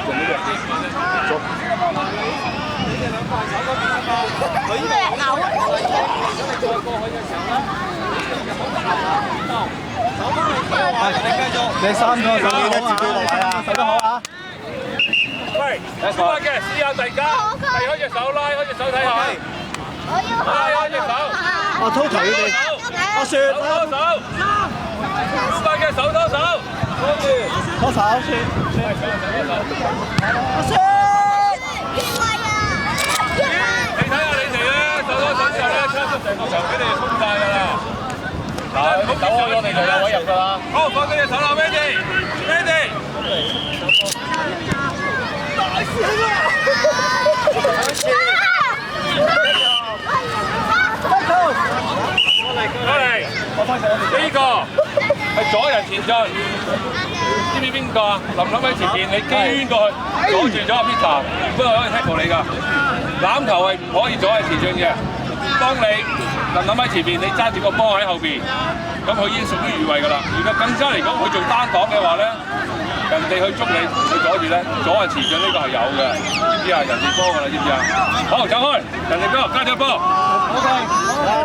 做咩嘅？做。佢呢個牛啊！你3個手記得自己落位啊，手得好啊！喂，出發嘅，試下遞交，遞開隻手，拉開隻手睇下。拉開隻手。阿滔頭你哋，阿雪，拖手。出發嘅手拖手，拖住。拖手，雪。阿雪。你睇下你哋咧，手拖手之後咧，差唔多成個場俾你哋封晒㗎啦。嗱，走開咗你就有位入㗎啦。好，放佢隻手啦 ，Mandy，Mandy。大師兄啊！過嚟，呢個係阻人前進，知唔知邊個啊？林林喺前邊，你捐過去，阻住咗阿 Peter，不過可以 tackle 你㗎。攬頭係唔可以阻人前進嘅。當你林林喺前邊，你揸住個波喺後邊，咁佢已經屬於越位㗎啦。如果更加嚟講，佢做單擋嘅話咧，人哋去捉你，去阻住咧，阻人前進呢個係有嘅，知唔知啊？人哋波㗎啦，知唔知啊？好，走開，人哋波，加隻波。OK，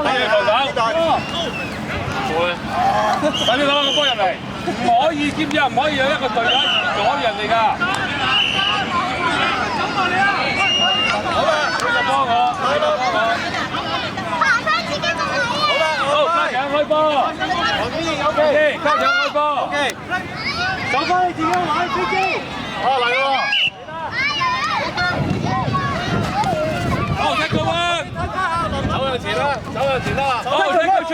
睇你防守。快啲攞個波入嚟，唔可以知唔知啊？唔可以有一個隊友阻住人哋㗎。好啦，呢個幫我，呢個幫我。好，家長開波。OK，家長開波。OK，走翻你自己位，飛機。好嚟喎。好，踢個波。走向前啦，走向前啦。好，踢個球。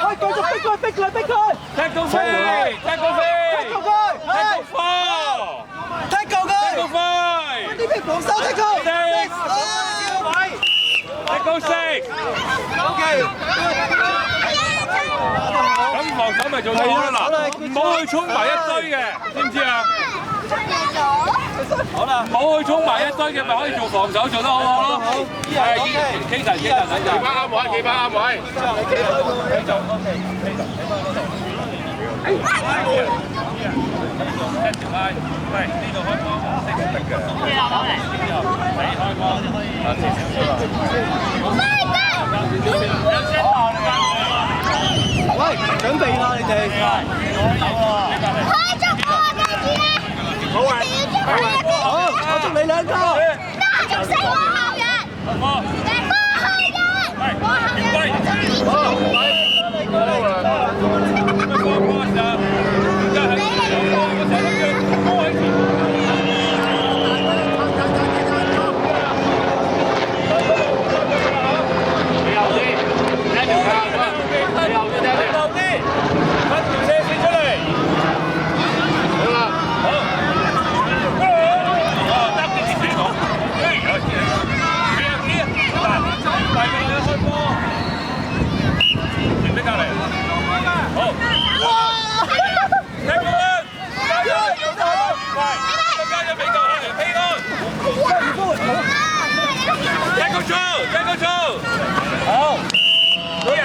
喂，繼續逼佢，逼佢，逼佢！踢到飛，踢到飛，踢到佢，踢到波，踢夠佢！踢到飛，呢邊防守踢夠！踢到四。OK。咁防守咪做到啦嗱，唔好去衝埋一堆嘅，知唔知啊？好啦，唔好去衝埋一堆嘅，咪可以做防守做得好好咯。係，K神，企翻啱位，企翻啱位。一條拉，喂，呢度開波，呢個得嘅。你開波，喂，準備啦你哋。好啊！好，我祝你兩個。捉死我後人！波！好，每人